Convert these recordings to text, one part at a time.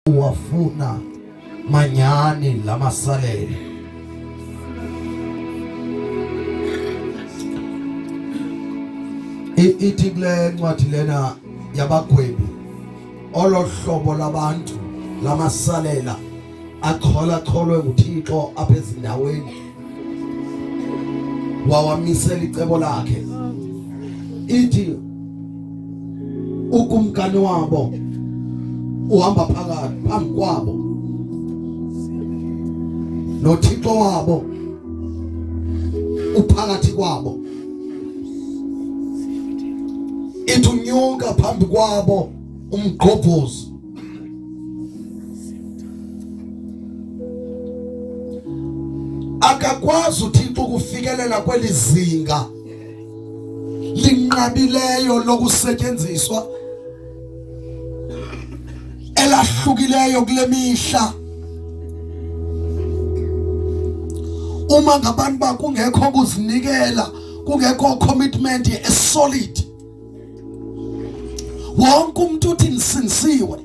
wafuna manyani lamasalele. Ithi kule ncwadi lena yabagwebi olohlobo labantu lamasalela akholwe uThixo apha ezindaweni wawamisela icebo lakhe. Ithi ukumkani wabo uhamba phakathi phambi kwabo noThixo wabo uphakathi kwabo. Ithunyuka phambi kwabo umgqobhozi. Akakwazi uThixo ukufikelela kwelizinga linqabileyo lokusetyenziswa elahlukileyo kule mihla. Uma ngabantu bakungekho ukuzinikela, kungekho commitment esolid, wonke umuntu uthi nisinsiwe,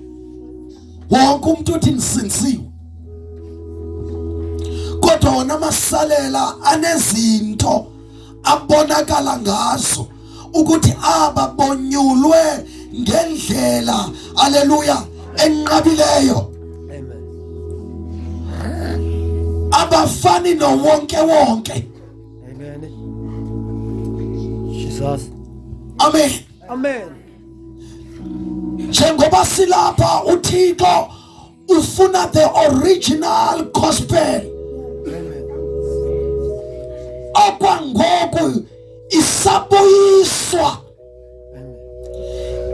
wonke umuntu uthi nisinsiwe, kodwa wona masalela anezinto abonakala ngazo ukuthi ababonyulwe ngendlela, haleluya, enqabileyo. Abafani no wonke. Amen. Jesus. Amen. Amen. Njengoba silapha uThixo ufuna the original gospel. Amen. Okwangoku isabuyiswa.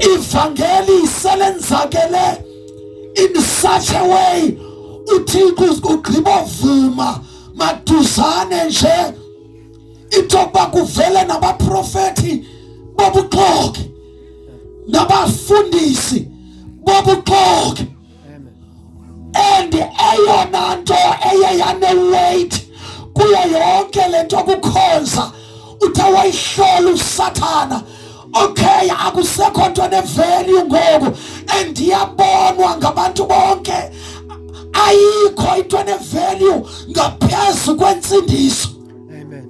Ivangeli iselenzakele in such a way uThixo ugqiba vuma maduzane nje itoba kuvele nabaprofeti bobuxoki nabafundisi bobuxoki. And eyona nto eyayane weight kuyo yonke lento kukhonza utawayihlola uSathana. Okay, akusekho nto nevalue ngoku endiyabonwa ngabantu bonke. Ayikho into nevalue ngaphezu kwensindiso. Amen.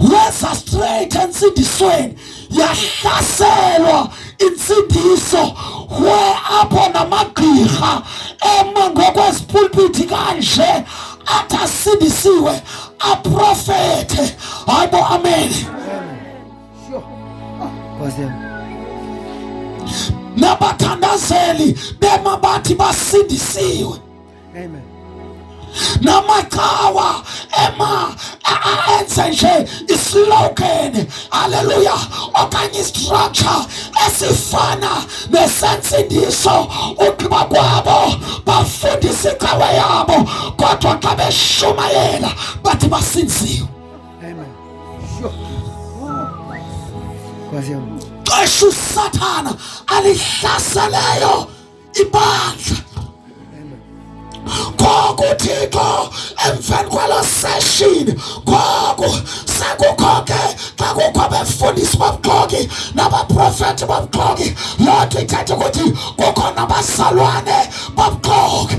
Weza straight ensindisweni yahlaselwa insindiso where apho namagqirha ema ngokwesipulpiti kanje atasindisiwe aprofete. Hayibo, amen. Nabathandazeli bema bathi basindisiwe. Amen. Namakawa ema enze nje islogan, haleluya, okanye structure esifana nesensindiso. Ugqiba kwabo bafundisa ikawe yabo kodwa xa beshumayela bathi basinziwe. Amen. Sure. Xesha uSathana alihlaseleyo ibandla. Ngoku Thixo emveni kwelo session ngoku sekukho ke xa kukho abefundisi bobuxoki nabaprofeti bobuxoki, loo nto ithetha ukuthi kukho nabazalwane bobuxoki.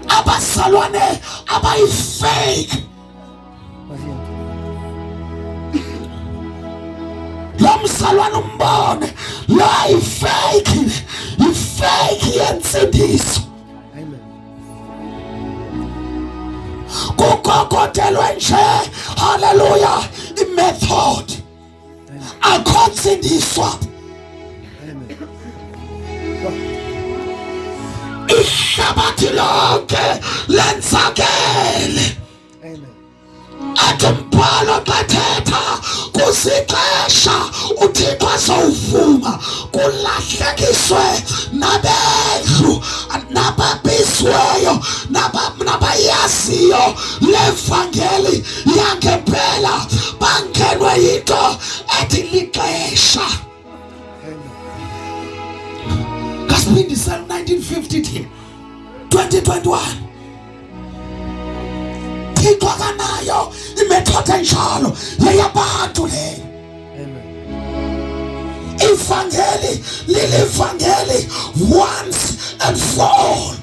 Abazalwane abayifake. Lomzalwane umbone la ifake yensindiso. Amen. Kukokotelwe nje, haleluya, imethod akhonsindiswa. Amen. Ihlabathi lonke lenzakele. Amen. Athi umbhalo xa thetha kuzixesha uThixo azowuvuma kulahlekiswe nabendlu nababizweyo nabayaziyo levangeli yangempela bangenwe yinto ethi lixesha. Kasibindisela 1950 2021 Thixo akanayo imethod enjalo yeyabantu le. Amen. Ivangeli lilivangeli once and for all.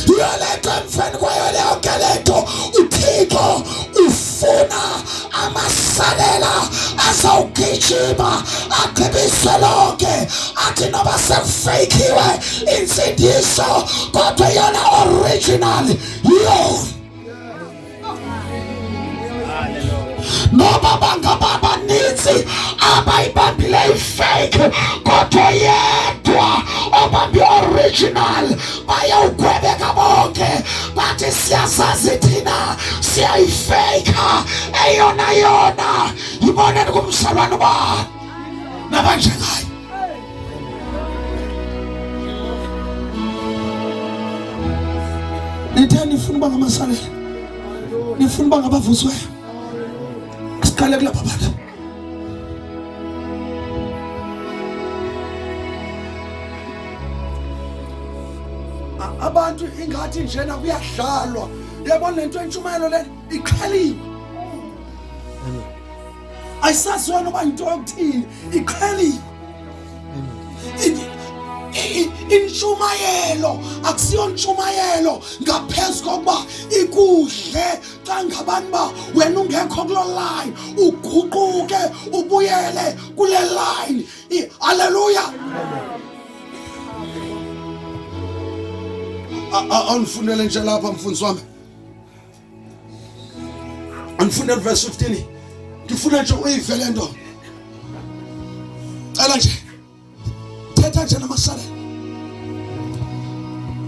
Yolento emfeni kwayo leyo nkeleto uThixo ufuna amasalela azawugijima agqibise lonke athi noba sefakiwe insindiso kodwa yona original yona. Noba bangababa nithi abayibambile fake kodwa yedwa obambi original bayawugwebeka bonke bathi siyasazi thina siyayifaka eyona yona iboneni kumsalwane bani nabanjengayo. Nitheni nifuna uba ngamasalela, nifuna uba ngabavusweyo. Siqale kulapha bantu. Abantu ingathi njena kuyadlalwa. Yabona lento entshumayelo le iqheliwe. Ayisazona uba into yokuthini iqheliwe. Inshumayelo akusiyo inshumayelo ngaphezu kokuba ikuhle xa ngabantu ba wena ungekho kulo line uguquke ubuyele kule line. Haleluya. Anifundele nje lapha mfundisi wami, anifundele verse 15. Ngifuna nje uyivele nto cela nje thetha nje namasalela.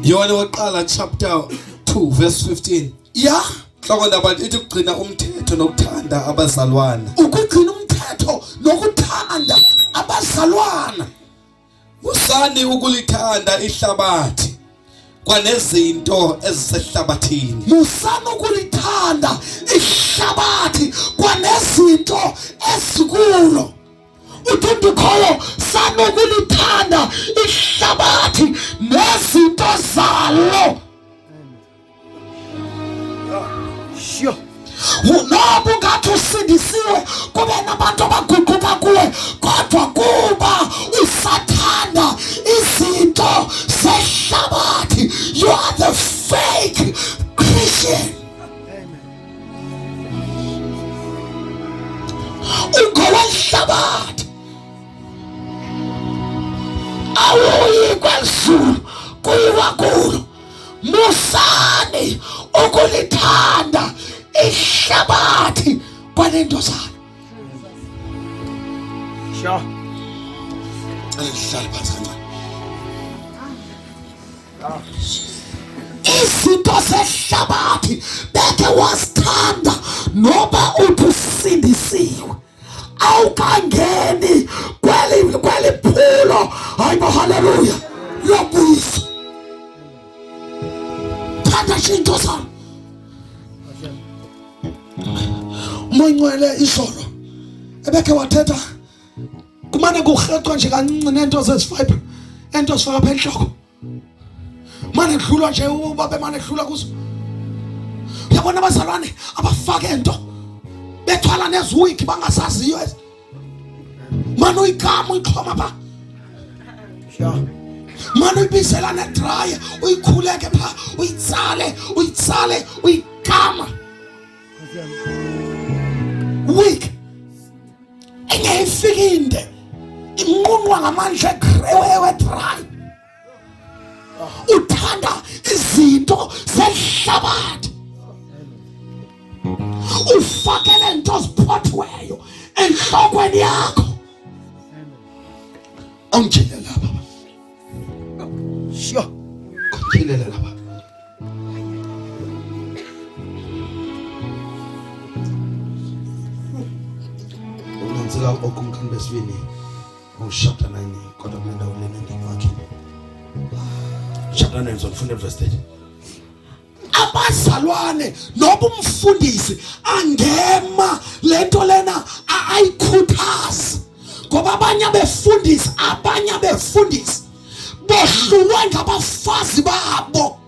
Yohane waqala chapter 2 verse 15. Ya Hloko labantu ithi ukugcina umthetho nokuthanda abazalwana. Ukugcina umthetho nokuthanda abazalwana. Usani ukulithanda ihlabathi kwanezinto ezisehlabathini. Musana ukulithanda ihlabathi kwanezinto ezikulo. Uthindikhoyo sana ukulithanda ihlabathi nezinto zalo. Sure. Unobu ngathi usindisiwe kube nabantu abaguquka kuwe kodwa kuba usathanda izinto zehlabathi. You are the fake Christian. Ungowehlabathi awuyi kwezulu kuyiwa kulo. Musani ukulithanda ihlabathi kwanento zalo. Sure. Alihlala phansi kancane. Izinto zehlabathi beke wasithanda noba uthusindisiwe awukangeni kweli phulo. Hayi bo haleluya lobuso. Thanda izinto zalo. Moyingcwele isolo ebeke wathetha kumane kukhethwa nje kancinci nento zesifiber ento sifaka pha enhloko mane kudlulwa nje ubabe mane kudlula kuzo. Uyabona abazalwane abafake into bethwala neziwiki bangasaziyo mane uyigama uyixhoma pha. Mane uyibisela nedraya uyikhuleke pha uyitsale uyigama week engeyifikinde inqunqwa ngamandla ekrewewe dry. Uthanda izinto zehlabathi ufakele into ziphothiweyo enhlokweni yakho. Angijile lapha sure ngijile lapha. Unanzela okumkhani besibini chapter 9 kodwa mina ulena ngikho. Chapter 9 uzofunda verse 30. Abazalwane noba umfundisi angema lento lena ayikhuthaza ngoba abanye befundisi bohlulwe ngabafazi babo.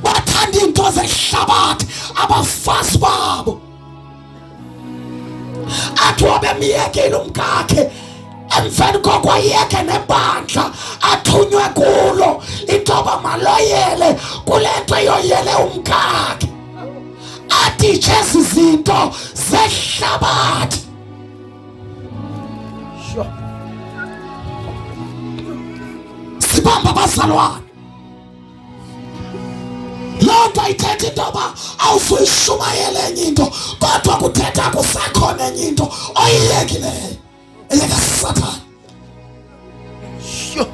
Bathanda into zehlabathi abafazi babo. athi wabemyekile umkakhe emveni kokwayeke nebandla athunywe kulo intoba maloyele kule nto yoyele umkakhe athi jesi zinto zehlabathi. Sure. Sibamba bazalwane, loo nto ayithetha intoba awuzuyishumayele enye into kodwa kuthetha kusekhona enye into oyiyekileyo eyeka Sathane. Sure.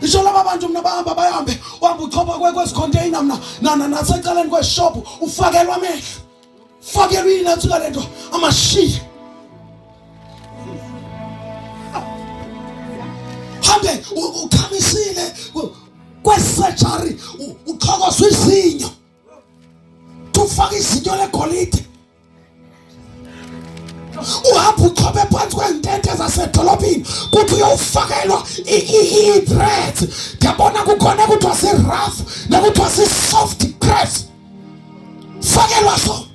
Isho laba bantu mna bahamba bahambe uhamba uchopha kwesicontainer mna nasecaleni kweshop ufakelwa amehlo fakelwa inatsuka lento amashiya hambe ukhamisile kwesurgery uxhokoswa izinyo tufaka izinyo legolide uhamba uchophe phansi kwentente zasedolobheni kuthi uyofakelwa i-threads. Ndiyabona kukhona kuthiwa si-rough nakuthiwa si-soft crepes fakelwa so.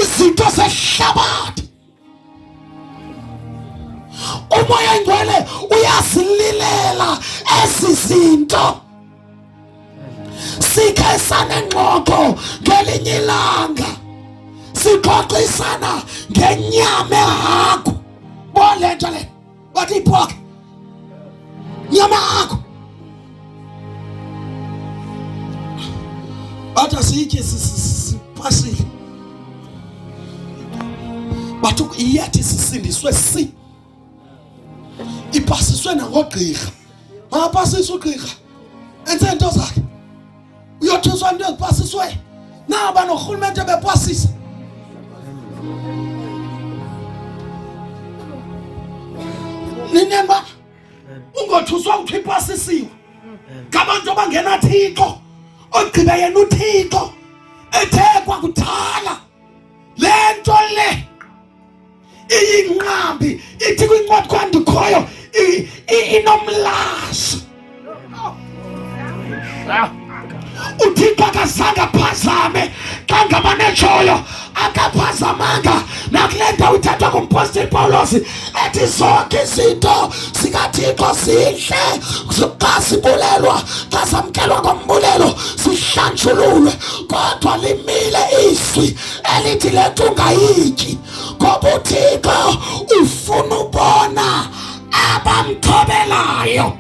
Izinto zehlabathi umoya engcwele uyazililela ezi zinto. Sikhe sanengxoxo ngelinye ilanga sixoxisana ngenyama yakho bole nto le bathi ipork nyama yakho bathi asiyitye sipasile bathi iyethi sisindiswe ipasiswe nangogqirha mapasisa ugqirha enze into zakhe uyothiswa into ezipasiswe naba norhulumente bepasisa. Ninenba ungothuswa uthi ipasisiwe ngabantu abangena Thixo ogqibe yena uThixo ethekwa kudala lento le iyinqambi ithi kwincwadi kwandikhoyo inomlazo. uThixo akazange aphazame xa ngabanejoyo akaphazamanga nakule ndawo ithathwa ngumpostoli Pawulos ethi zonke izinto zikaThixo zihle xa zibulelwa xa zamkelwa ngombulelo zihlanjululwe kodwa limile izwi elithi le nto ungayityi ngoba uThixo ufuna ubona abamthobelayo.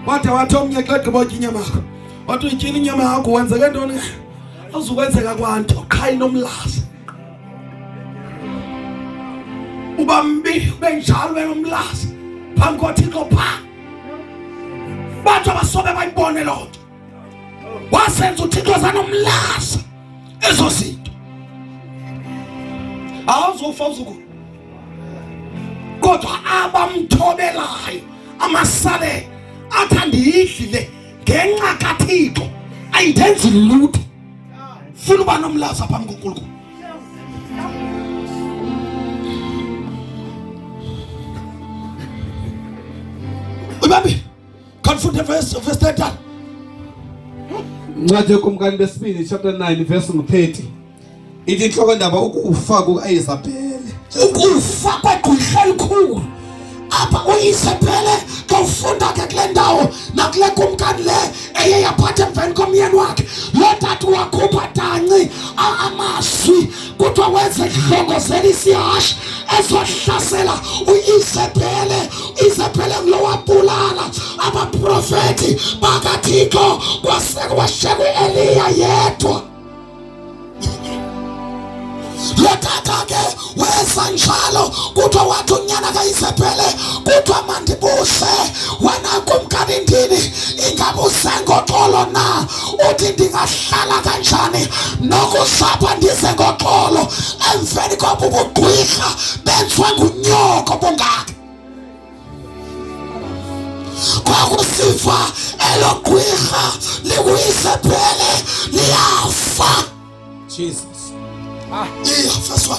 Wathi omnye xa egqibotya inyama yakho wathi uyityile inyama yakho wenzeke ntoni azukwenzeka kwanto qha inomlaza uba mbi benjalo benomlaza phambi koThixo phaa bantu abasobe bayibone loo nto wasenza uThixo zanomlaza ezo zinto awuzofa uzuku kodwa abamthobelayo amasale athandiyidlile ngenxa kaThixo ayindenzi lutho funa uba nomlaza phambi koNkulunkulu. Ubambi kanfunde verse 30 Ncwadi yokumkani besibili chapter 9 verse 30 ithi inhloko ndaba ukufa kukaIsabhele ukufa kwegqirha elikhulu apha uIsabhele xa ufunda ke kule ndawo nakule kumkani le eye yaphatha emveni komyeni wakhe lo tata wakhupha tanci amazwi kuthiwa wenze dlongozela isihashe ezohlasela uIsabhele ngulo wabulala abaprofeti bakaThixo kwashiyeka uEliya yedwa. Lotata ke weza njalo kuthiwa wathi unyana kaIsabhele kuthiwa mandibuse wena kumkani ndini ingabuse ngoxolo na uthi ndingahlala kanjani nokusapha ndize ngoxolo emveni koba ubugqirha benziwe ngunyoko bungaka kwakusiva elo gqirha linguIsabhele liyafa. Jesus. Verse 1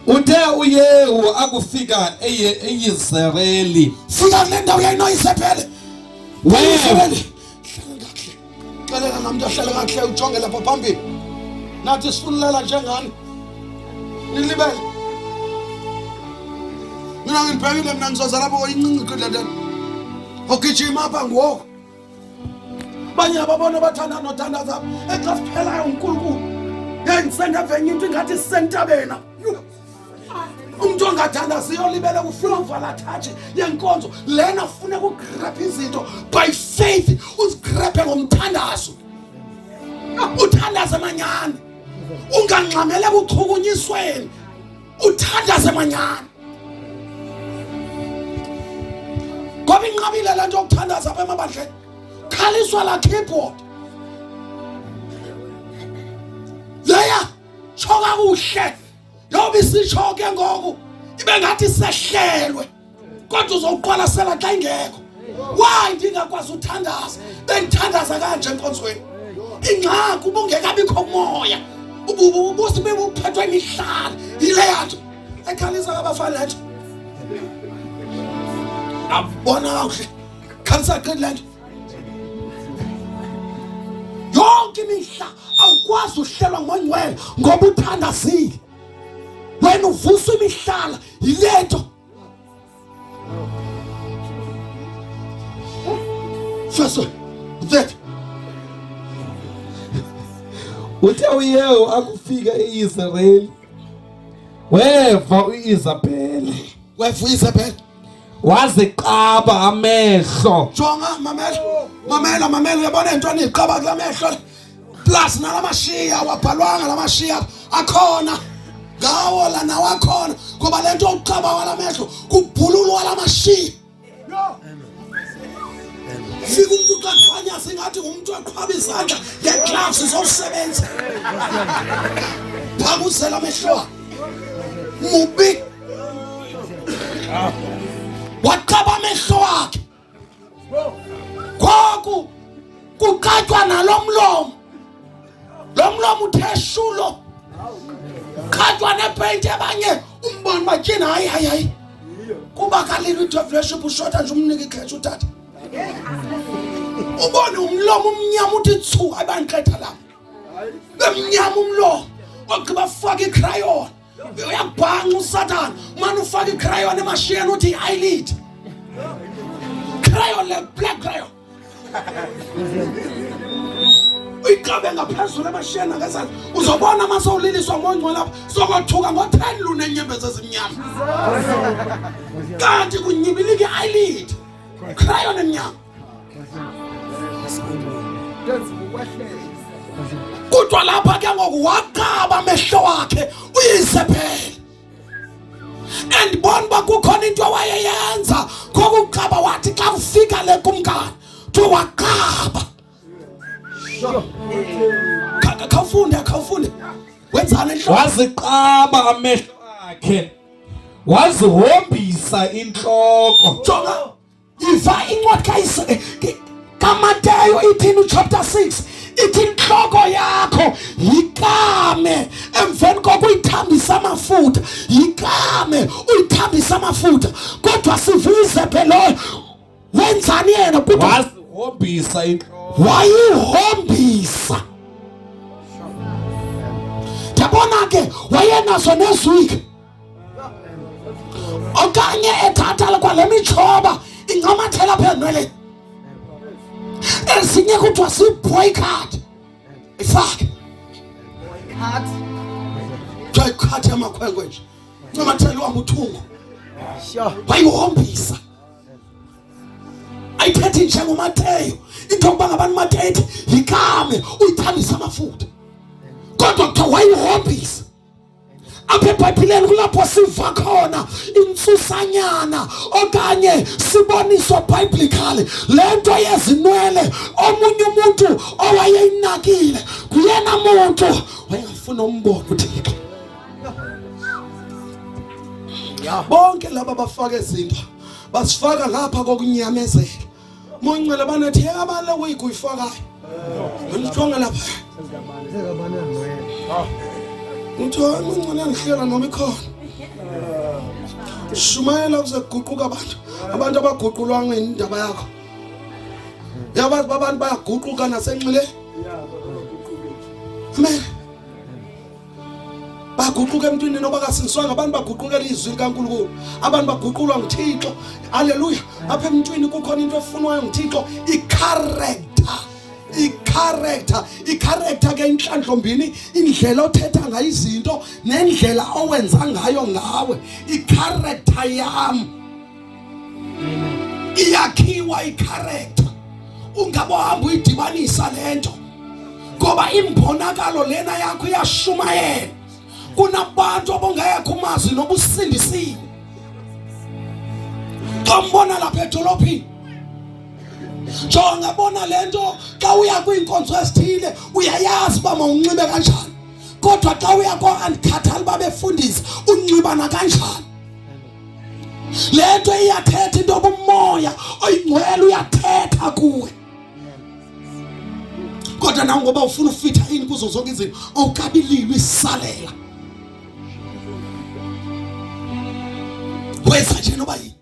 Uthe uYehu akufika eYisraeli fika kule ndawo yayinoIsabhele wewe xelela namuntu ahlale kahle ujonge lapha phambili nathi sifunulela njengani nilibele mina ngibhekile mina ngizoza lapho oyincinci kudlala ogijima apha ngoku banye ababona bathanda nothandaza exa siphelayo uNkulunkulu yengisenda venye into ingathi sentabena umuntu ongathanda siyolibele uflover la touch yenkonzo lena ufuna ukugrab izinto by faith uzigrab ngomthandazo uthandaze manyana ungangxamele ukuchukunyisweni uthandaze manyana ngoba inqabile lento yokuthandaza apha emabandleni khaliswa la keyboard leya choka kuhle yoba isichoke ngoku ibe ngathi sehlelwe kodwa uzoqala sela xa ingekho why ndingakwazi uthandaza bengithandaza kanje enkonzweni ingxaki ubungekabikho umoya ubusibe buphethwe imihlala ile yanto ekhalisa abafana lethu abona kahle khalisa qedlento yonke imihla awukwazi uhlelwa ngongcwele ngoba uthandazile wena uvusa imihlala yilento first that uthe uyeho akufika eIsrael weva uIsabel waziqaba amehlo jonga mamela uyabona into aniqaba kulamehlo plus nalamashiya wabhalwanga lamashiya akhona ngawo la nawo akhona ngoba lento uqaba walamehlo kubhululwa lamashiya fika umuntu uqaqhanya singathi umuntu aqhwaba izandla ngegloves zokusebenza phakuzela amehlo mubi waqaba amehlo wakhe kwaku kuqatywa nalomlomo lomlomo utheshulo qhatywa nepaint abanye umbona bathina hayi kuba kalile uDevleship ushota nje umnika ikhethi uthatha ubone umlomo umnyama uthi tsu abanqetha la bemnyama umlomo ogqiba faka icrayon uyabhanga uSathane manje ufaka icrayon emashiyeni uthi eyelid crayon le black crayon uyiqabe ngaphezulu emashiyeni ngezandla uzobona masawuliliswa ngongcwele lapha sokothuka ngo10 lune enyembezi ezimnyama kanti kunyibilike eyelid crayon emnyama kodwa lapha ke ngoku waqaba amehlo wakhe uyisephele and bonba kukhona into wayeyenza kokuqaba wathi xa ufika le kumkani to waqaba khawufunde wenzana enhloko waziqaba amehlo akhe wazihombisa inhloko jonga iva incwadi kaMateyu ithi chapter 6 ithi inhloko yakho yikame emveni kokuyithambisa amafutha yikame uyithambisa amafutha kodwa sivuze phela wenzani yena kodwa wazihombisa inhloko wayihombisa yabona ke wayenazo nezwiki okanye ethatha kwale michoba ingamathela phendwele esinye kuthiwa si-boycott ifake boycott yamakhwenkwe nje ngamathela wamuthungo wayihombisa ayithethi njengoMateyu into yokuba ngabantu Mateyu ethi yikame uyithambisa amafutha kodwa kuthiwa wayihombisa apha eBhayibhelini kulapho siva khona insusanyana okanye siboniso biblically lento yezinwele omunye umuntu owayeyinakile kuyena umuntu wayengafuna umbono uThixo bonke laba bafaka izinto basifaka lapha kokunyamezela mongcwele banethi abale uyifakayo ngijonga lapha Utho ngicela ngihlela noma ikhona. Shumayela kuzeguquka abantu abaguqulwa ngendaba yakho. Yabazi abantu bayaguquka nasenxile Amen. Baguquka emntwini noba kasindiswanga abantu baguqukela izwi likaNkulunkulu. Abantu baguqulwa nguThixo. Haleluya. Apha emntwini kukhona into efunwayo nguThixo, i-character. I-character ke inhlandlombini, indlela othetha ngayo izinto nendlela owenza ngayo ngawe. I-character yami iyakhiwa i-character. Ungabahamba uyidibanisa lento ngoba imbonakalo lena yakho iyashumayela. Kunabantu abongekho umazi nobusindisiwe. Kambona lapha edolophini. Jonga bona lento xa uya kwinkonzo esithile uyayazi ba mawunxibe kanjani. Kodwa xa uya ko-Uncut babefundisa unxibana kanjani. Lento iyathetha into obumoya oyingcwele uyathetha kuwe. Kodwa nawe ngoba ufuna ufitha ini kuzo zonke izinto awukabililwe isalela. Wenza nje noba yini.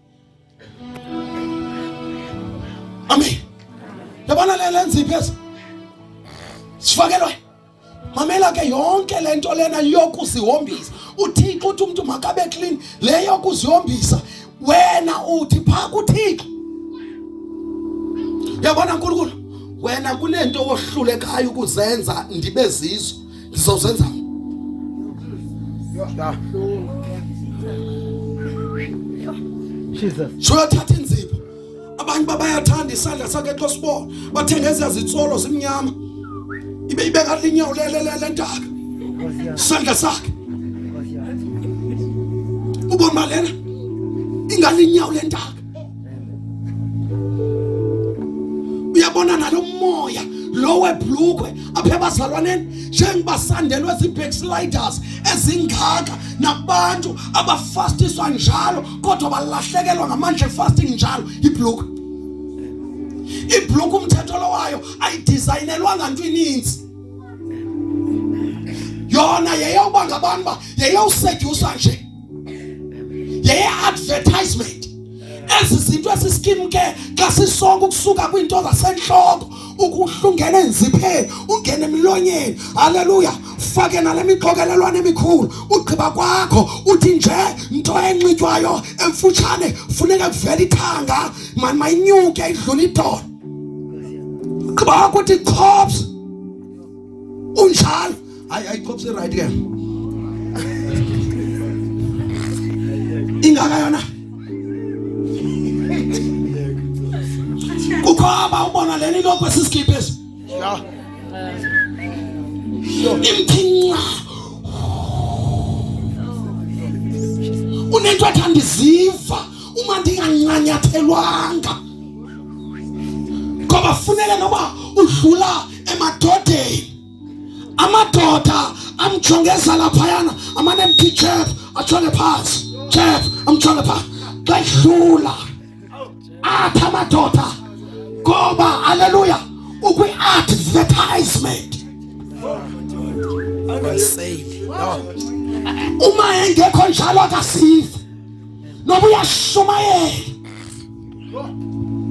Amen. Yabona lenza iphesa. Sifakelwe. Mamela ke yonke lento lena yokuzihombisa. uThixo uthi umuntu makabe clean leyo kuzihombisa wena uthi pha kuThixo. Yabona uNkulunkulu wena kunento ohlulekayo ukuzenza ndibe zizo ngizozenza. Jesus. Shothatha inzipho. Abanye bayathanda isandla sakhe xosibona. Bathengeza izitsolo zimnyama. Ibe ibeka linyawo lentaka. Isandla sakhe. Ubona lena ingalinyawo lentaka. Uyabona nalo moya lo webhlukwe apha bazalwaneni njengobasandelwe zibacksliders ezingaka nabantu abafastiswa njalo kodwa balahlekelwa ngamandla fasting njalo ibhlukwe. Ibhlukwe umthetho lo wayo ayidesignelwanga into ininzi. Yona yeyoba ngabantu ba yeyowuseduce nje. Yeye advertisement. Ezizinto esiskim ke xa sisonke ukusuka kwinto zasenhloko ukuhlungena enzipheni ungene emlonyeni. Haleluya. Fake nalemixokelelwane emikhulu ugqiba kwakho uthi nje into enxitywayo emfutshane funeka kuvela ithanga man mayinyuke idlula idolo. Ugqiba ukuthi cops unjalo hayi cops right ke ingaka yona kukhaba ubona leni into kwesiskipesi imphinqa unento athanda iziva uma ndinganqanyathelwanga ngoba funeka noba udlula emadodeni amadoda amjongeza laphayana amane mthi chef athole phansi chef amthole phansi xa idlula apha amadoda ngoba haleluya ukwi-advertisement uma engekho njalo akasiva noba uyashumayela.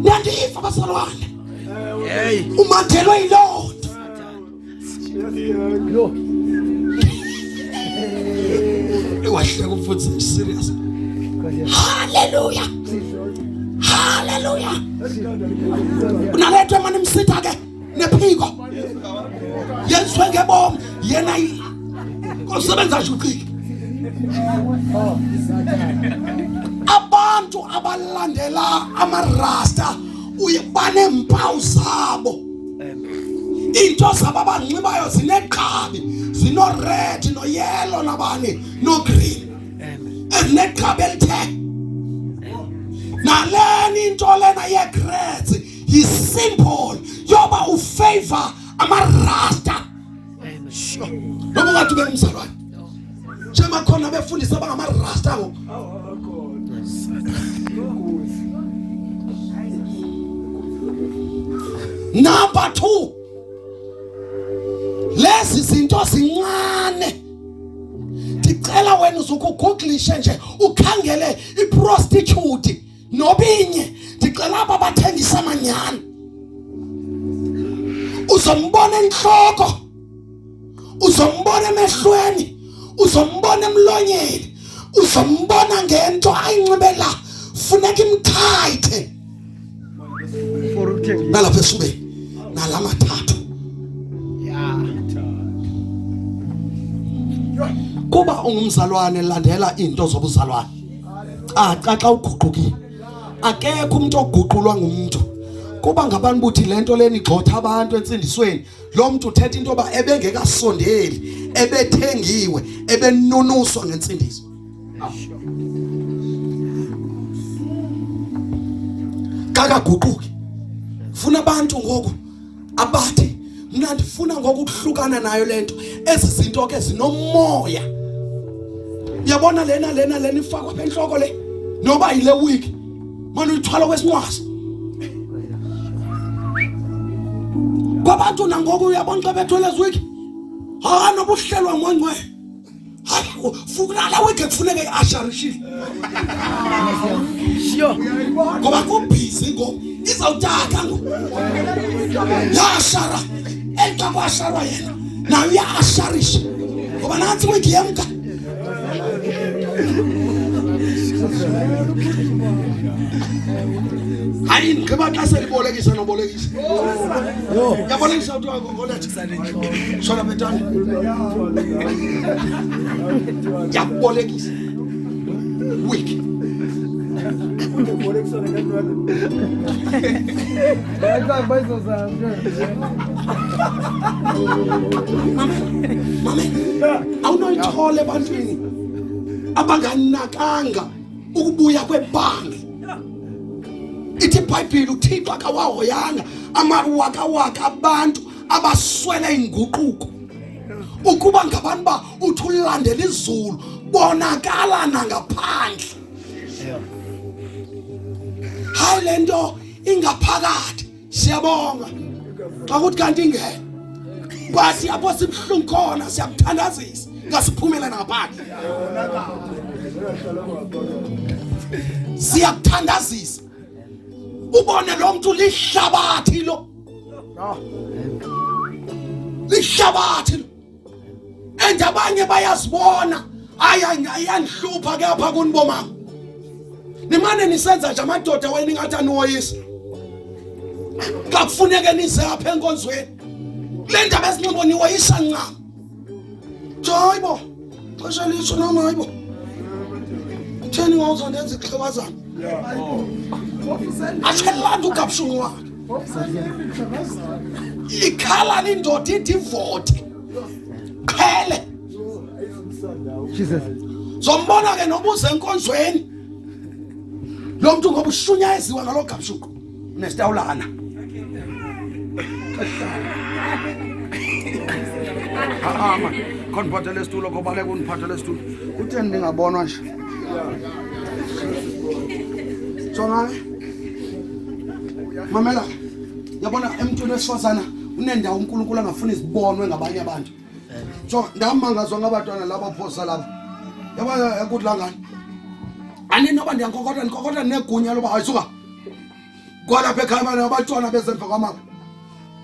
Niyandiva bazalwane umandelwe yilonto. Ewahleka umfundisi serious. Haleluya. Haleluya. Unaletwe manje msitha ke nephiko. Yenzwe ngebomo yena kosebenza nje uqiki. Abantu abalandela amarasta uyibane impawu zabo. Into zabo abanxibayo zineqhabi, zino red no yellow nabani no green. Ezineqhabi elithe. Naleni into lena yegrets yisimple yoba ufavor amarasta. Noma ngathi bemzalwane. Njema khona befundisa abangamarasta ngo. Number 2. Lezi zinto zincane. Ndicela wena uzukuguglishe nje ukhangele iprostitute nobinye. Ndicela aba bathengisa amanyana. Uzombona enhloko. uzombona emehlweni, uzombona emlonyeni, uzombona ngento ayinxibela funeka imthathe nalapha esubeni nalamathathu. Kuba ungumzalwane landela into zobuzalwane. Xa uguqukile akekho umuntu oguqulwa ngumuntu. Kuba ngabantu buthi lento leni igxotha abantu entsindisweni. Lo muntu uthetha into ba ebengekasondeli, ebethengiwe, ebenunuswa ngensindiso. Kakaguquki. Funa abantu ngoku abathi mina ndifuna ngoku ukuhlukana nayo lento. Ezi zinto ke zinomoya. Uyabona lena ifakwa apha enhloko le. Noba yile week manje uyithwala kwesinqwazi. Kwabantu nangoku uyabona xa bethwele lezi week. Ha nobuhlelwa ngongwe. Hayi funa la week kufuneka iasharishile. Sure. Ngoba kubhizi ngo izawuthatha ngo. Yashara enxa kwashara yena. Nayo iyasharisha. Ngoba nansi week yemka. Hayi ngeba xa selibolekisa nobolekisa. Yo. Yabolekisa uthiwa ngoletha. Shona betani. Yabolekisa. Week. Mama, awunoyithole ebantwini abanganakanga ukubuya kwebhangi. Ithi iBhayibheli uThixo akawahoyanga amawakawaka abantu abaswele inguquko. Ukuba ngabantu ba uthi ulandela izulu bonakala nangaphandle. Hayi lento ingaphakathi siyabonga. Xa kuthi kanti ingene. Kwathi apho sibhlungu khona siyakuthandazisa ngasiphumela ngaphandle. Siyakuthandazisa. Ubone lo muntu lihlabathi lo. Lihlabathi lo. Endabanye bayazibona ayanhlupha ke apha kunibomama. Nimane nisenza nje amadoda wena ingathi anoyisa. Xa kufuneke nize apha enkonzweni. Le ndaba esinqobo niwoyisa ncam. Joyibo. Xesha lisho noma hayibo. Theni ngawuza ndenza ixhewazana. Ashelanda ukapshungu wakhe. Ikhala lindoda ithi vote. Qhele. Jesus. Zombona ke nobuze enkonzweni. Lo muntu ngoba ushunyayeziwa ngalo gapshuko. Nesitawulana. Man, koniphathele isitulo ngoba kuniphathele isitulo. Kutheni ningabonwa nje? Sona. Mamela. Yabona emntwini wesifazana unendawo uNkulunkulu angafuni izibonwe ngabanye abantu. So ndamangazwa ngabantwana laba phosa laba. Yabona ekudlangani. Ani noba ndiyakokota negunya loba ayisuka. Kwalapha ekhaya bana abantwana bezemva kwamama.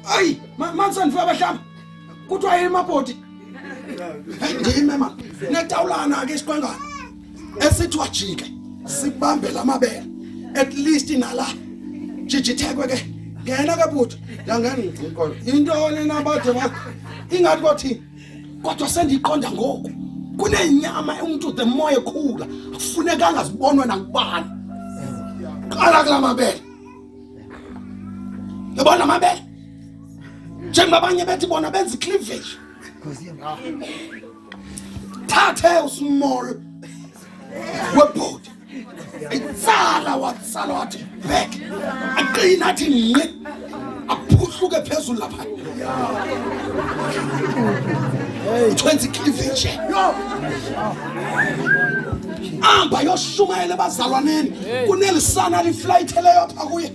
Hayi, manje ndifa abahlamba. Kuthiwa yimabhodi. Ndime ma. Netawulana ke isiqwengana. Esithi wajike. Sibambe lamabele. At least inala. Jijithekwe ke. Ngena ke bhuti. Yangani ngikho. Into lena bathe ba ingathi kwathi. Kodwa sendiqonda ngoku. Kunenyama umuntu the moya ekhula. Kufuneka angazibonwe nakubani. Qala kula mabele. Yabona amabele. Njengabanye bethi bona benza cleavage. Thathe usmall webhodi. Itsala watsala wathi back. Aqina athi ngqi. Aphuhluke phezulu lapha. 20 cleavage. Amba yoshumayela bazalwaneni. Kunelisana liflayitheleyo apha kuye.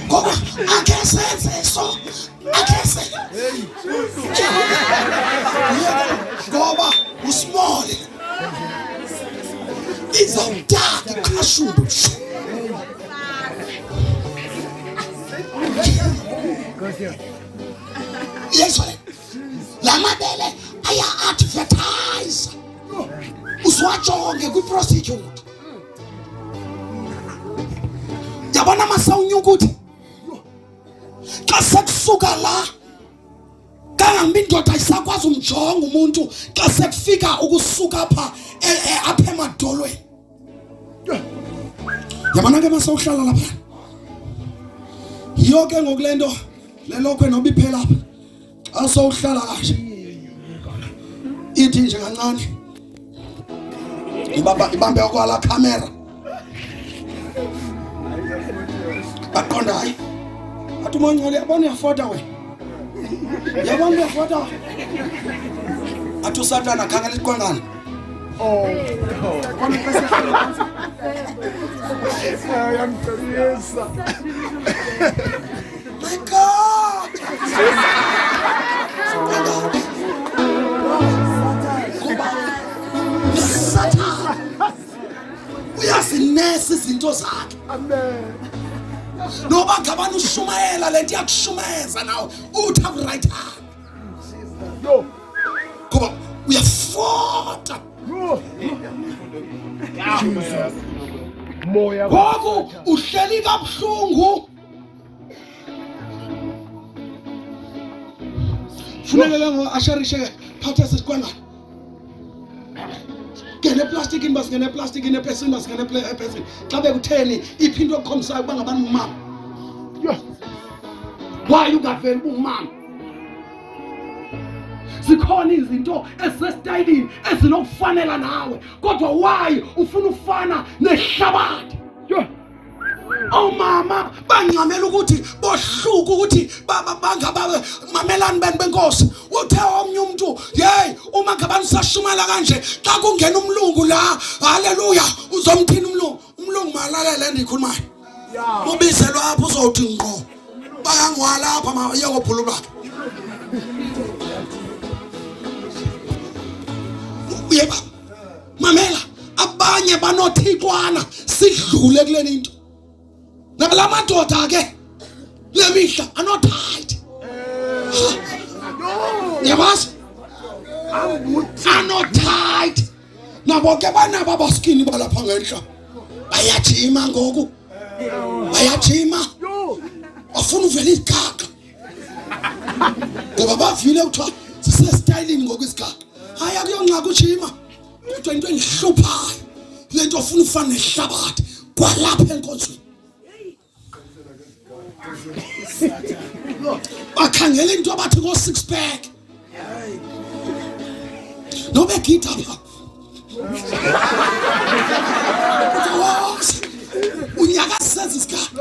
Ngoba akesenze so akese ngoba usmall izawudaka iqhashumbu Yes, la mabele aya advertise uswajonge ku prostitute yabona masawunya ukuthi xa sekusuka la kangambi indoda isakwazi umjonga umuntu xa sekufika ukusuka apha apha emadolweni yabona ke masawuhlala lapha yonke ngokulento lelokho enobiphela lapha asawuhlala kashe ithi nje kancane ibambe okwala camera baqonda hayi athi uMancane yabona uyafota wena yabona uyafota athi uSathana khangela isiqwangana my God Satan uyazinesa izinto zakhe amen noba ngabani ushumayela lento yakushumeza nawe uthi right no kuba uyafota moya ngoku uhleli kabuhlungu funeka ngoasharishe phatha sesiqwangana gene plastic in basgene plastic in person basgene person xa bekutheni iphinto ekhomsayo kuba ngabani umama why ungaveli umama zikhona izinto ezisestylini ezinokufanela nawe kodwa why ufuna ufana nehlabathi oh mama bangcamela ukuthi bohluka ukuthi bangaba mamelani benkosi uthe omnye umuntu hey uma ngabani sashumala kanje xa kungena umlungu la haleluya uzomthina umlungu malalela endikhulumayo ubizelwa apho uzothi ngqo bayangwala apha mayekophula bakhe yeba mamela abanye banothixwana sidlule kule into nala madoda ke lemihla anotight yabazi anotight nabo ke banaba baskini balapha ngenhla bayajima ngoku bayajima afuna uvela izigaga ngoba bavile uthiwa sisestylini ngoku izigaga haya kuyonqaka ujima kodwa into engihluphayo lento ofuna ufana nehlabathi kwalapha enkonzweni bakhangela into abathi ngo 6 pack nobe gita pha unyaka senza isikhathi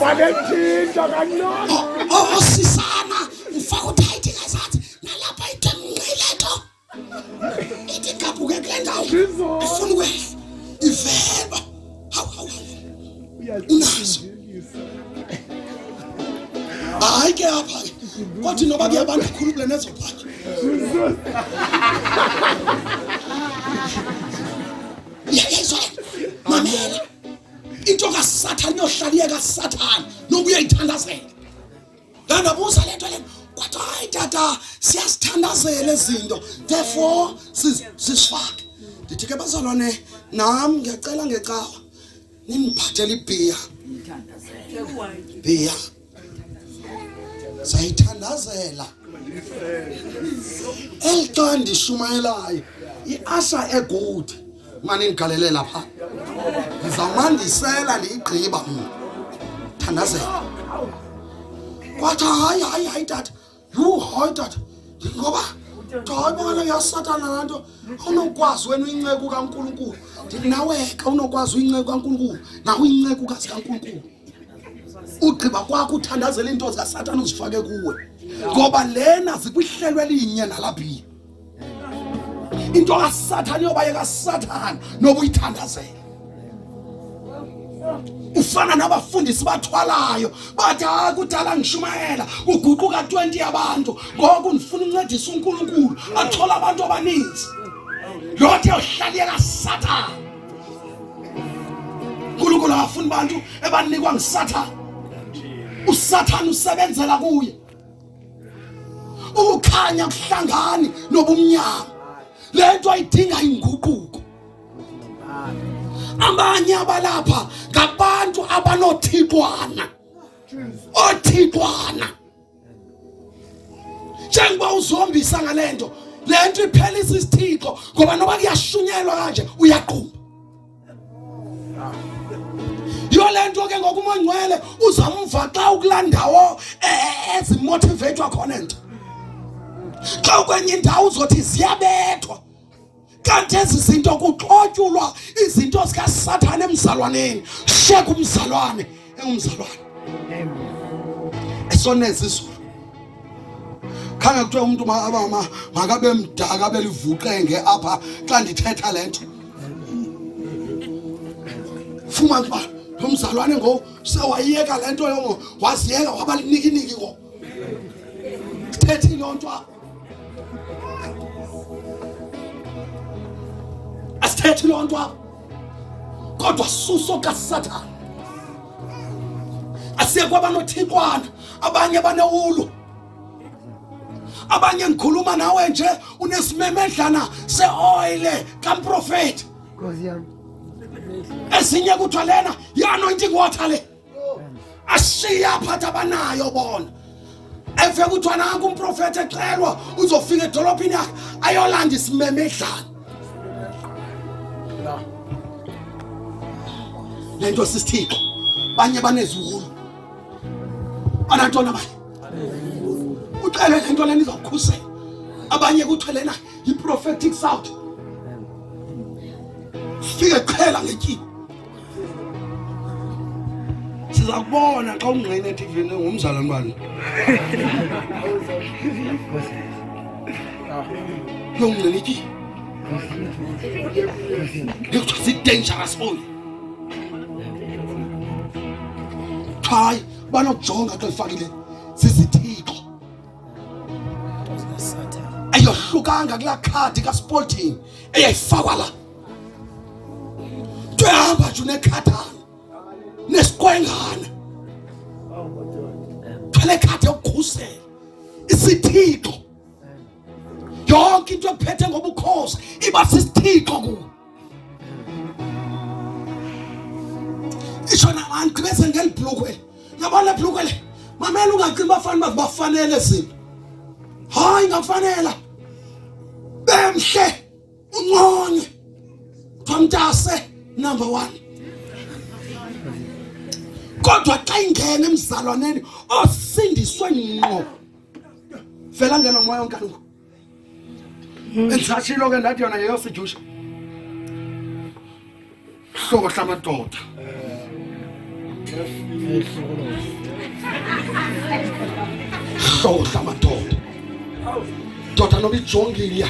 banethinta kancane sisana ufaka uthayithi ngazathi nalapha itemnqilento ithi kabuke kule ndawo ifuna ukwehla iveba hawu unazo hayi ke apha kwathi noba kuyabantu khulule nezo phakhe yezwa mamela into kaSathane yohlaliye kaSathane noba uyayithandazela landabuza lento le kwathi hayi tata siyasithandazela izinto therefore sisifake ndithi ke bazalwane nami ngiyacela ngecawa nimphathele ibhiya bhiya sayithandazela elqandi shumayelayo iasha egudi manje ngigalele lapha ngizamandisela ligqiba thandazela kwathi hayi tata hayi tata ngoba Tawabona ya Satan nanto unokwazi wena uyinceke kaNkulunkulu ndithi naweka unokwazi uyinceke kaNkulunkulu na uyinceke kaNkulunkulu ugqiba kwakho uthandazela into zikaSatan uzifake kuwe ngoba lena zikwihlelwe linye nalaphi into kaSatan yobaye kaSatan noba uyithandazela ufana nabafundisi bathwalayo bathi akudala ngishumayela uguquka 20 yabantu ngoku ndifuna uncedisa uNkulunkulu athola abantu abaninzi yonke yohlalela kaSatan uNkulunkulu afuna abantu ebanikwa nguSatan uSathane usebenzela kuye ukukhanya kuhlangani nobumnyama lento ayidinga inguquko abanye abalapha ngabantu abanothixwana othixwana njengoba uzombisa ngalento lento iphelisa isithixo ngoba noba kuyashunyelwa kanje uyaqhuma yo lento ke ngokumongcwele uzamva xa ukulandawo ezimotivate khona into xa kwenye indawo uzothi ziyabethwa kanti ezizinto kuxotyulwa izinto zikaSathane emzalwaneni sheka umzalwane engumzalwane esoneza izulu khanga kuthiwa umuntu makabe mdaka belivuqenge apha xa ndithetha lento fuma kuba umzalwane ngo sewayeka lento yongo wasiyeka wabalinikini ko thethi lonto asithethi lonto kodwa suso kaSathane asiye kwaba nothixwana abanye banewulu abanye ngikhuluma nawe nje unesimemedlana seoil kamprofeti esinye kuthiwa lena i-anointing water le ashiya phatha abanayo bona efe kuthiwa nanku umprofeti ecelwa uzofika edolophini yakhe ayolanda isimemedlana lento sisithixo banye baneziwulu anantona banye ucele lento lena izokukhusela abanye kuthiwa lena i-prophetic sound fike qhela ngetyiwa sizakubona xa ungqine eTV-ni ngumzalwane bani yongqine ityiwa yokuthiwa si-dangerous oil hayi banokujonga xa lifakile sisithixo ayohlukanga kulaa khadi kaSporting eyayifakwa la tuhamba nje unekhathana nesikwengana thale khadi yokukhusela isithixo yonke into ephethe ngobukhosi iba sisithixo kuwo isho nabantu gqibeze ngelibhlukwe yabona ibhlukwe le mamela ungaqini bafana bafanele izinto hayi ngafanela bemhle unqonye Thomtase number 1 kodwa xa ingena emzalwaneni osindiswe ngqo vela ngena umoya kaNkulunkulu ensashilo ke ndathi yona yeyosijusha hloko hlamadoda hloko hlamadoda doda noba ijongile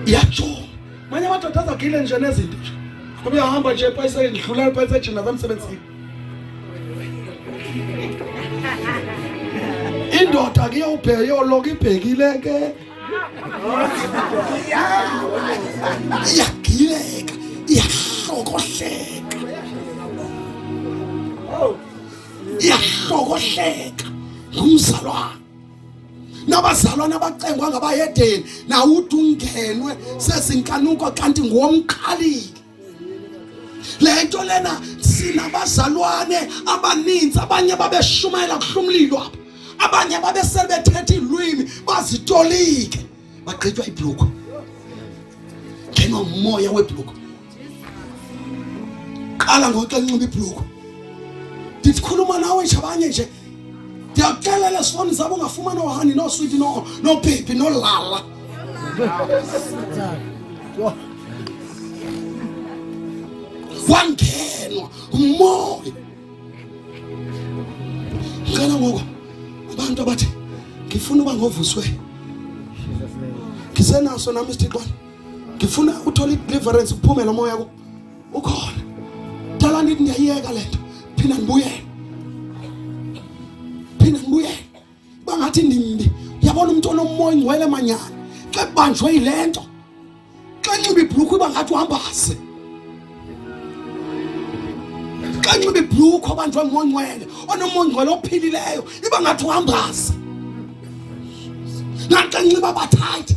yajonga manje amadoda azagile nje nezinto ngoba uyahamba nje phayise ngidlulela phayise ejina zamsebenzini indoda ke yobheka yoloku ibhekile ke iyagileka iyahlokohleka iyahlokohleka ngumzalwane nabazalwane abacengwa ngabayedeni nawuthi ungenwe sezinkanuko kanti ngowomqhalile lento lena sinabazalwane abaninzi abanye babeshumayela kuhlumlilo apha abanye babesebethetha ilwimi bazitolike baqhitshwa ibhlukwe ngenwa umoya webhlukwe qala ngoxa nxiba ibhlukwe ndikhuluma nawe nje abanye nje ndiyaxelela isifoni zabo ungafumana ohani no sweet no baby no lala wangenwa umoya ngicela ngoku abantu abathi ngifuna uba ngovuswe ngisenaso nami isithixwana ngifuna uthole deliverance uphume lo moya ukhona dala ndithi ndiyayeka lento phina ndibuyele bangathi ndimbi yabona umuntu onomoya ngwele manyana xa kubanjwe yilento xa nxiba ibhlukwe bangathi uhambaze kanxiba ibhlukho abantu abangongcwele onomongcwele ophilileyo iba ngathi uhambaza nakanxiba abathathi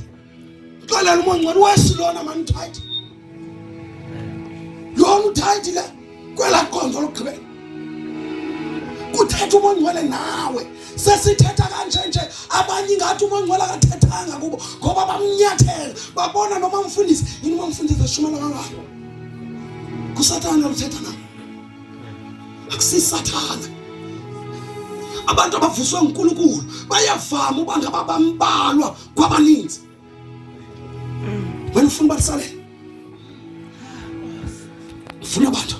xalela umongcwele wesilona man tight yona tight le kwela qonzo lokugqibela kuthetha umongcwele nawe sesithetha kanje nje abanye ingathi umongcwele akathethanga kubo ngoba bamnyathela babona noma umfundisi yini umfundisi eshumela kangaka kusathana uthetha nawe akusisathana abantu abavuswe uNkulunkulu bayavama ubanga babambalwa kwabaninzi wena ufuna balisale ufuna abantu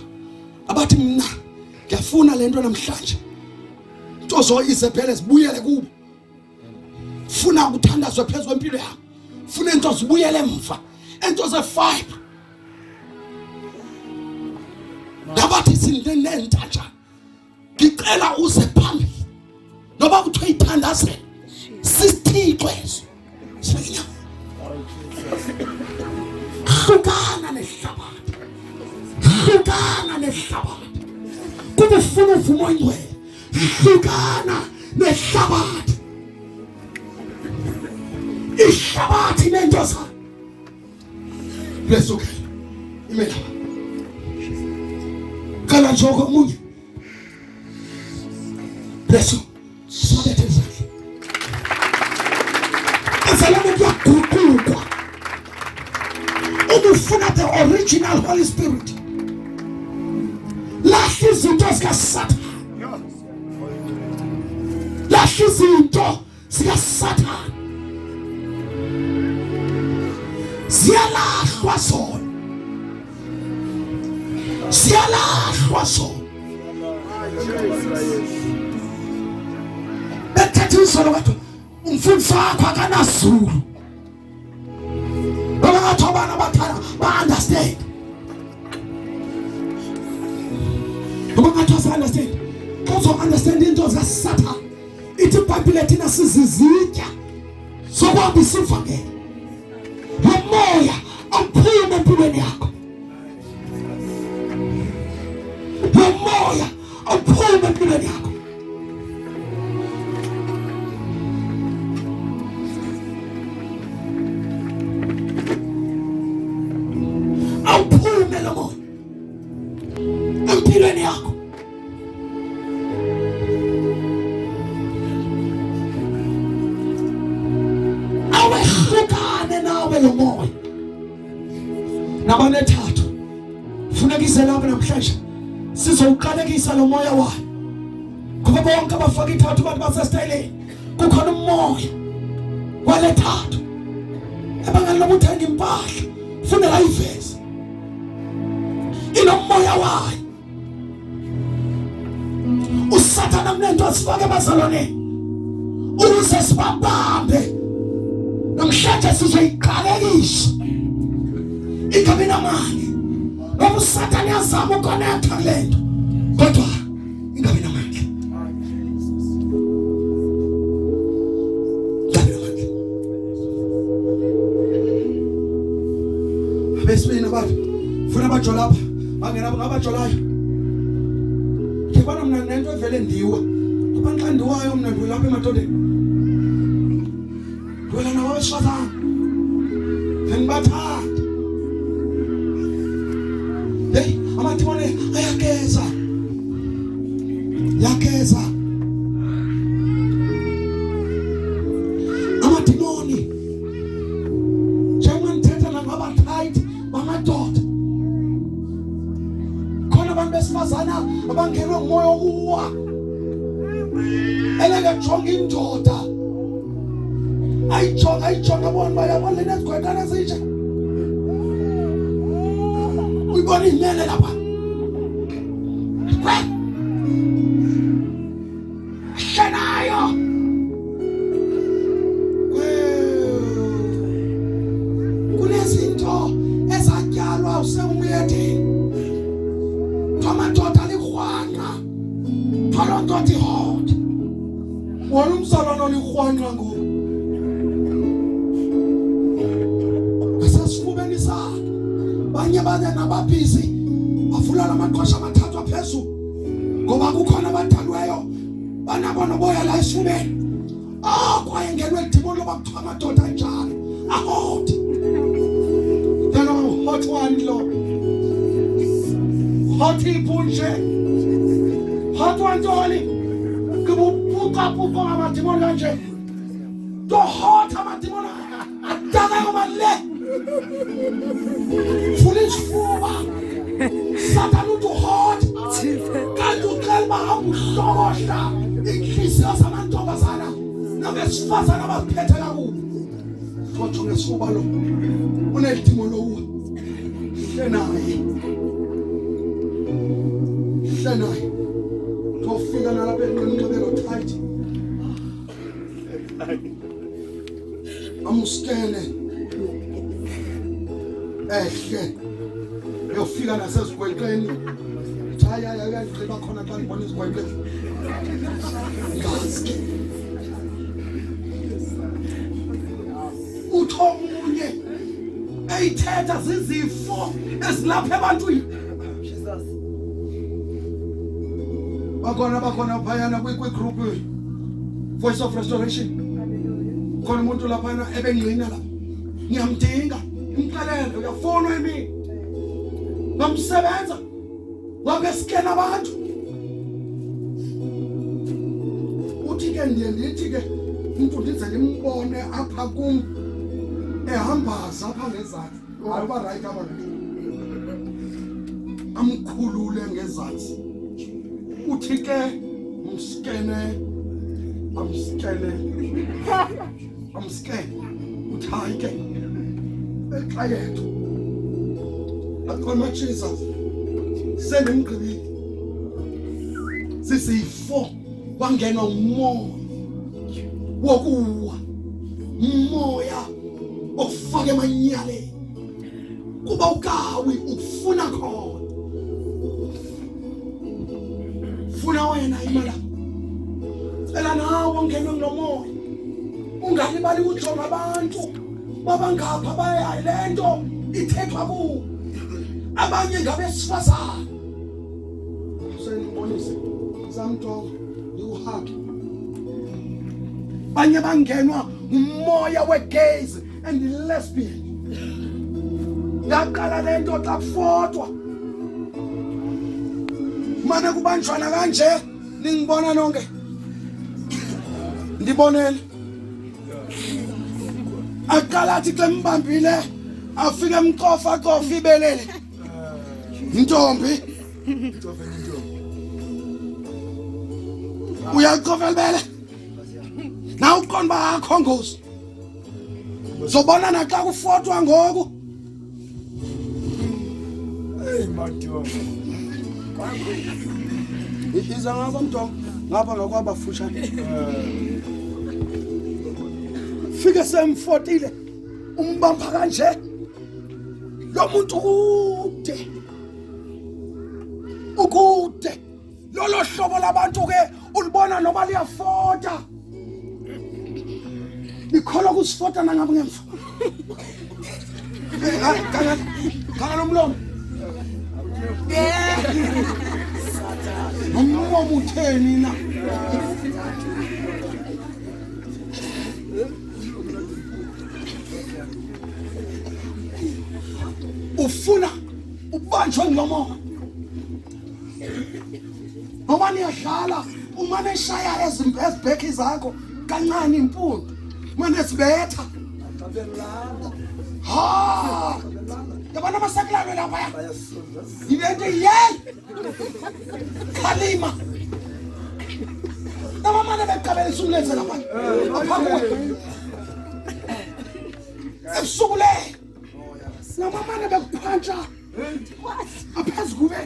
abathi mina ngiyafuna lento namhlanje into zoyize phela zibuyele kubo ufuna ukuthandazwa phezulu kwempilo yakho ufuna into zibuyele emva into ze-fiber nabathi sinenenta njani ngicela uze phambili noba kuthiwa ithandazela sisithixo sibekinya hlukana nehlabathi hlukana nehlabathi kube ufuna uvuma ongcwele hlukana nehlabathi ihlabathi nento zayo lesuke imela kala njoko munye lesu sobethe izandla azalane kuyaguqukwa ubufuna the original Holy Spirit lahla izinto zikaSathane lahla izinto zikaSathane ziyalahlwa zona ziyalahlwa zona bethatha izolo bathu umfundisi wakho akanazulu baba ngathobana abathana ba-understand baba ngathosa understand uzo-understand into zikaSathane ithi iBhayibhile thina sizizitya zokuhambisa ivangeli lo moya awuphume empilweni yakho lo moya awuphume empilweni yakho awuphume lo moya empilweni yakho awehlukane nawe lo moya nabanethathu funeka izelapha namhlanje sizowuqalekisa lo moya wayo kuba bonke abafaka ithathu abantu basesitayeleni kukhona umoya walethathu abangani lobuthenga impahla funeka ayiveze inomoya wayo uSathane kunento asifake ebazalwaneni ukuze sibabambe namhlanje sizoyiqalekisa ingabe namali ngoba uSathane yazama ukonetha lento kodwa ingabe namali abeswena bathi funa bajolapha bangena ngabajolayo ngibona mina nento evele ndiwa abanqandiwayo mina ndilapha emadodeni wena nawe shazana ngibathanda hey amathimone ayageza yakeza amathimoni njengoba ngithetha ngabathathi bamadoda khona abantu besifazana abangenwa umoya okuwa elekajonga indoda ayijonga bona bayabona lena zikhwekana ezinje uyibona inene lapha shenayo kunezinto ezatyalwa usemuyedini amadoda alikhwanqa thalonto ihot wona umzalwana olikhwanqa ngoku asasifubeni sakhe banye banye nababhizi bafula namaqhosha amathathu aphezulu ngoba kukhona abadalweyo banabo noboya la esifubeni kwaye ngenwe idimoni loba kuthiwa amadoda anjalo ahot then hot one lo hot ipunje hot one toli kubupuka amadimoni kanje to hot amadimoni adaka ngomale fulisfuba Satan to hot kanti uqalba awuhlokosha inhliziyo zamantombazana nabesifazana abaphethe kakubi thothi ngesifuba lo unedimo lowo hlenaye tofika nalapha enqinqibelo tight amuskele ehle yofika nasezigwaqeni thaya yakagqiba khona xa ngibona izigwaqeni ngazi uthomunye eyithetha zizifo ezilapha ebantwini bakhona phayana kwi-group Voice of Restoration khona umuntu laphana ebengqina la ngiyamdinga imxelele uyafona emini bamsebenza wabe skena abantu uthi ke ndithi ke umuntu ndize nimbone apha kum ehambaza apha ngezantsi ayiba right abantu amkhulule ngezantsi uthi ke amskene uthi hayi ke exayethu akona Jesus senimgqibile sisifo wangenwa umoya wokuwa umoya ofake emanyaleni kuba ukawi ukufuna khona funa wena imali ela nawo ngenwe nomoya ungalibali ukujonga abantu babangapha bayayi lento ithethwa kuwo abanye ngabesifazana senibonise samthonga ndiuhaki banye bangenwa umoya wegays and lesbian yaqala lento xa kufotwa mane kubanjwana kanje ningibona nonke ndibonele aqala athi xa mbambile afike emqofa ibelele Ntombi uyaqofa ibele na uqonda bakho ngozi zobona naxa kufotwa ngoku iza ngaba mntombi ngapha ngakwabafushane fike semfotile umbamba kanje lo muntu ukude lolo hlobo labantu ke ulibona noma liyafota ikhola kusifota nangabe ngemva kana nomlomo nomlomo utheni na ufuna ubanjwe ngomoya ngoba niyadlala umane eshaya ezibhekhi zakho kancane impunzi mane sibetha yabona amasaklalo lapha yilento khalima namamane beqabelisa umlenze lapha aphamwe ebusukule namamane bekuphantsa aphezu kube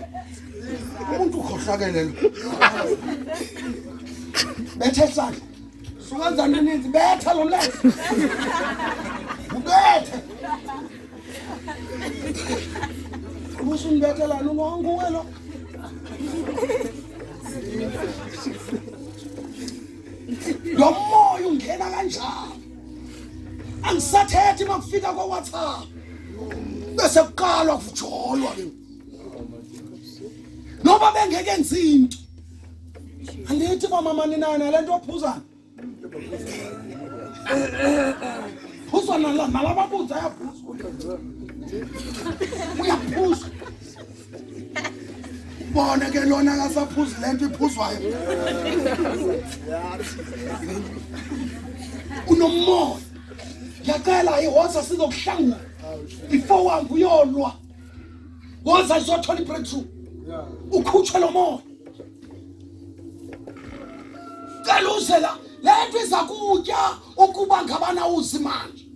umuntu ukhohlakele lo bethe isandla sukenza ninzi betha lo mlenze ubethe ubusungibethelana nguwe lo lo moya ungena kanjalo angisathethi makufika kwa WhatsApp bese kuqalwa kujolwa noba bengeke nzinto Andithi mama ninana lento ophuzana. Phuzana la nalababuza yaphuza. Uyaphuza. Bona ke lona akasaphuzi lento iphuzwayo. Unomoya. Yacela ihoza sizokuhlangula. Before wangu uyolwa. Woza izothola ibreakthrough. Ukhutshwe lo moya. Kaluzela lento izakutya ukuba ngabana uzi manje.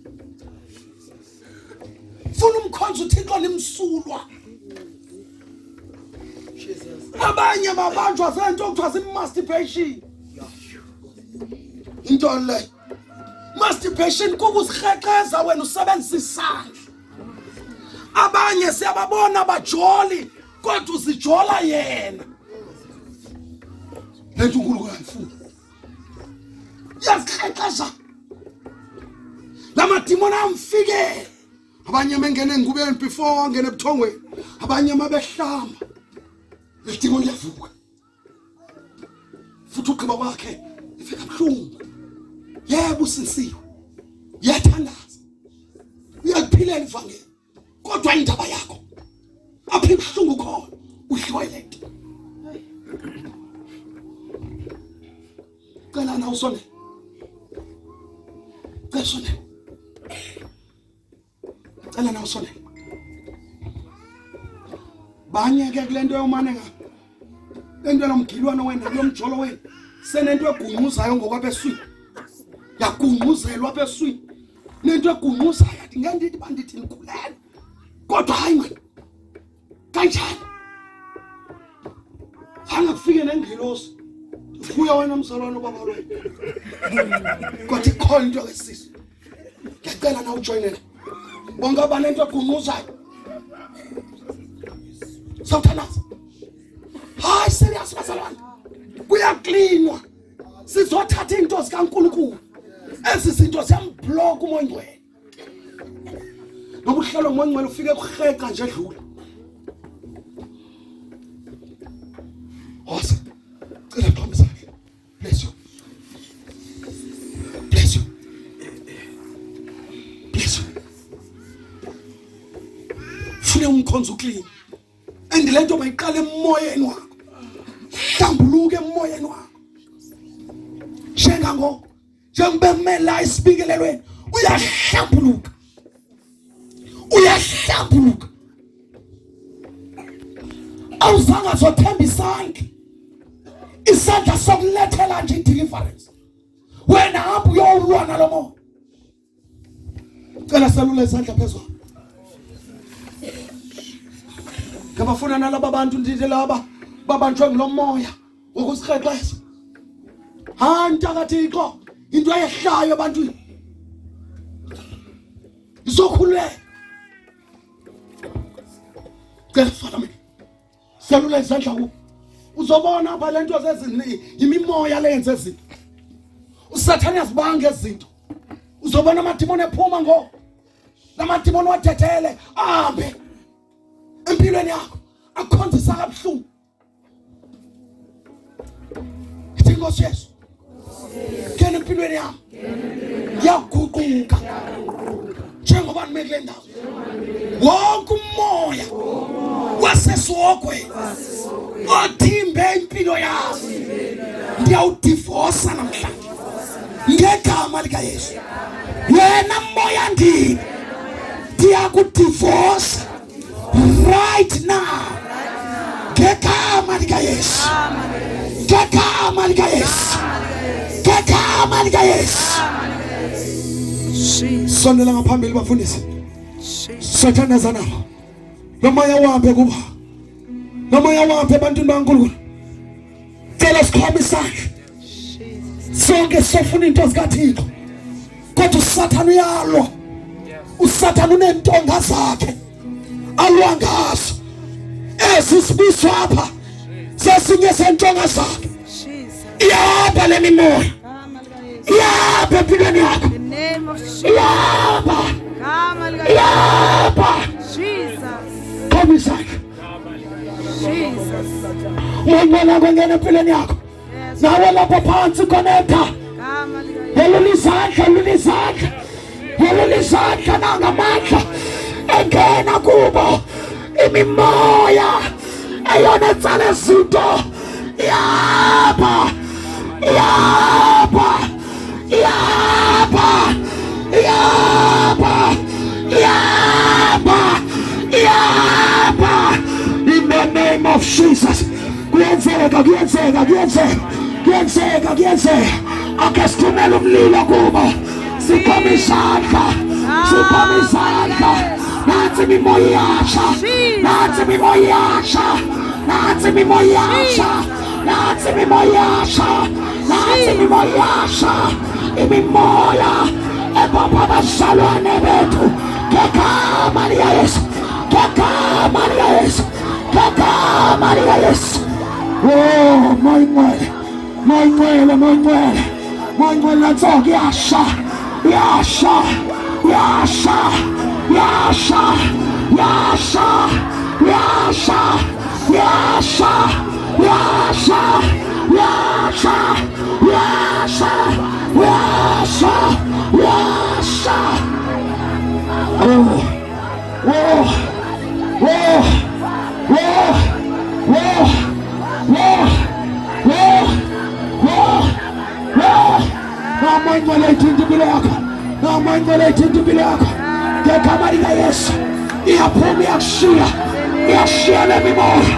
Funa umkhonzo uThixo nimsulwa. Abanye babanjwa zento okuthiwa masturbation. Into le masturbation kukuzirheqeza wena usebenzisa isandla. Abanye siyababona bajoli kodwa uzijola yena. Lento unkulunkulu ayifuni. Yazirheqeza. Lamadimoni amfike. Abanye mengene engubeni before angene ebuthongweni. Abanye mabehlamba. Idimoni liyavuka. Futhi ugqiba kwakhe ifika buhlungu. Yebo usisiwe. Uyathandaza. Uyakuphilela ivangeli. Kodwa indaba yakho. Apha ibuhlungu khona. Udliwe lento. Kana na usone. Kasone. Kana na usone. Banye ke kulento yomanenga. Lento lomgilwana wena lomjolo wena. Senento egunquzayo ngokwabeswini. Yagunquzelwa abeswini. Nento egunquzayo athi ngendithi bandithi nikhulela. Kodwa hayi man. Kanjani? Angafike nengilosi. Ufuya wena msalwana baba wena. Kodwa ikhona into esisi. Ngicela na ujoinele. Bonke abanento egunquzayo. Sawuthanaza. Hayi serious bazalwane. Kuyaklinwa. Sizothatha into zikaNkulunkulu. Ezizinto siyamblock uMongcwele. Nobuhlalo uMongcwele ufike kuheka nje edlula. Hosa. Cela qhomisa. Bless you. Bless you. Bless you. Funa umkhonzo uclean. Andilento mayiqala emoyeni wakho. Hlambuluke emoyeni wakho. Njengango njengibemela isibikelelweni uyahlambuluka. Uyahlambuluka. Awuzanga zothemba isandla. Isandla sokulethela nje deliverance. Wena hamba uyolwa nalo moya. Cela selula isandla phezulu. Ngabafuna nalabo bantu ndithe laba babanjwe ngulomoya wokusirheqeza. Hanta kaThixo into eyehlayo ebantwini. Izokhuleka. Ngefana mina. Selula isandla ku. Uzobona apha lento zezini imimoya lenze izinto. Usathane yazibanga izinto. Uzobona amadimoni ephuma ngo. Lamadimoni wathethele ahambe. Empilweni yakho akhonzisa kabuhlungu. Inkosi Yesu. Kena empilweni yami. Yaguquka. Njengoba nimekele ndawo. Wonke umoya wasesogwe. Othimbe impilo yami. Ndiyawudivorce namhlanje. Ngegama lika Yesu. Wena moya ndiyakudivorce. Right now. Ngegama lika Yesu. Ngegama lika Yesu. Ngegama lika Yesu. Sondela ngaphambili bafundisi. Sathandaza nabo. Lomoya wahambe kuba. Lomoya wahambe ebantwini baNkulunkulu. Cela sikhome isandla. Sonke sifuna into zikaThixo. Kodwa uSathane uyalwa. uSathane unentonga zakhe. Alwa ngazo. Ezisibiso apha. Sesinye sentonga zakhe. Iyapha le mimoya. Iyapha empilweni yakho. Iyapha. Iyapha. Khomisa. Wena kwengena empilweni yakho. nawe lapho phansi connecta yelulizandla nangamandla engena kubo imimoya eyona etsala izinto yaba in the name of Jesus. Kuyenzeka akesithumela umlilo kubo siphuma izandla nansi imimoya imimoya ebapha abazalwane bethu ngegama lika Yesu. Oh, moyingcwele nantsoko yasha ngegama lika Yesu iyaphuma iyashiya le mimoya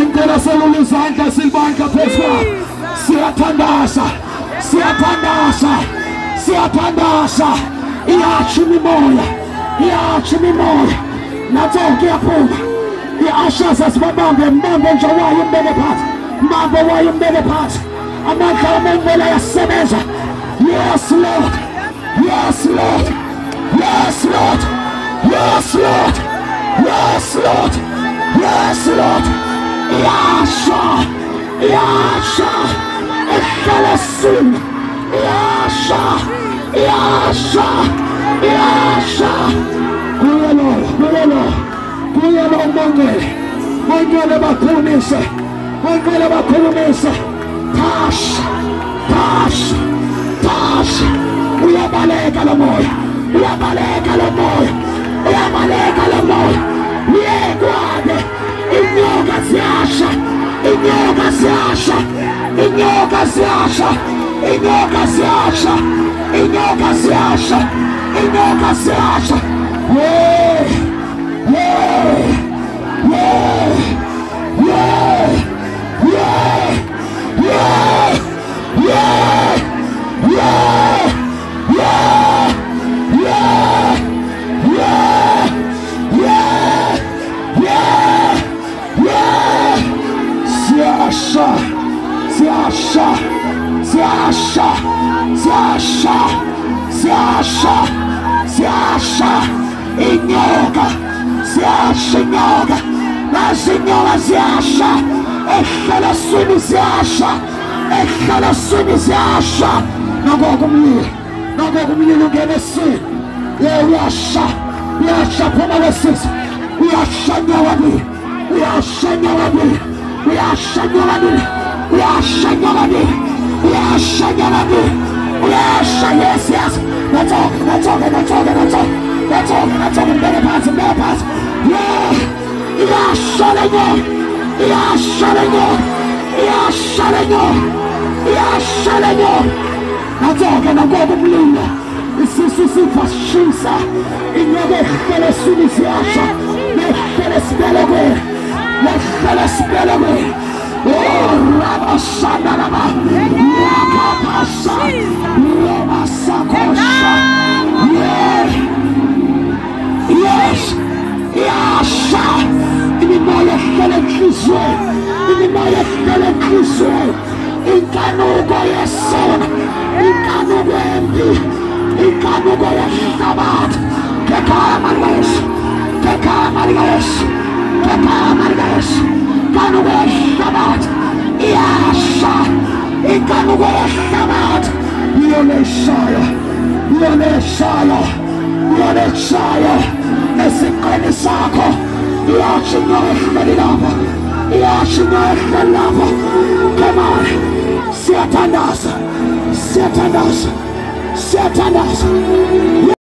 ingela selulizandla silibandla phezulu siyathandaza iyatsha imimoya natsonke iyaphuma i-ashes asibabambe mbambe nje wayo umbeke phansi amandla amengcwele ayasebenza. Yes Lord yasha ekhalesini yasha kuyelo umongcwele bakhulumise tash uyabaleka lo moya uyekwade inyoka ziyasha inyoka ziyasha ekhalesini ziyasha nakokumlilo ungena esini uyasha phuma kwesisi uyasha nyawabili yes that's all mbele phansi iyashalenyo natsoke nakokumlilo isisu sivashisa inyoka ekhalesini ziyasha nehlele sibelekweni oh rabashandaraba rapapasa ramasakosha yes yasha imimoya ehlele enhliziyweni inkanuko yesona inkanuko embi inkanuko yehlabathi ngegama lika Yesu inkanuko yehlabathi Yasha. Ikanuwe shamat. Yoneshaya. Yoneshaya. Yoneshaya. Esikweni sakho. Yashinyoe shmelilava. Yashinyoe shmelilava. Come on. Satanas. Satanas. Satanas.